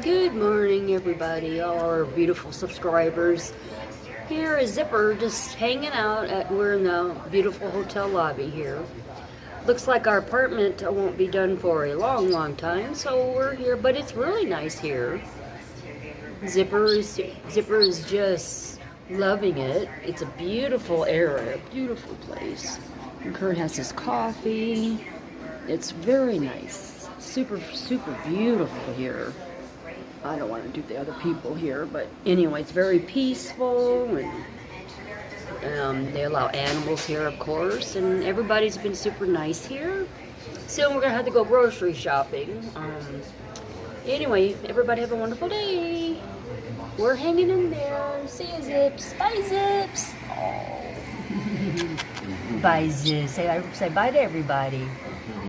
Good morning, everybody, all our beautiful subscribers. Here is Zipper just hanging out. We're in the beautiful hotel lobby here. Looks like our apartment won't be done for a long, long time, so we're here, but it's really nice here. Zipper is just loving it. It's a beautiful area, beautiful place. And Kurt has his coffee. It's very nice. Super, super beautiful here. I don't want to do the other people here, but anyway, it's very peaceful, and they allow animals here, of course, and everybody's been super nice here. Soon we're gonna have to go grocery shopping. Anyway, everybody have a wonderful day. We're hanging in there. See you, Zips. Bye, Zips. Oh. Bye, Zips. Say bye to everybody.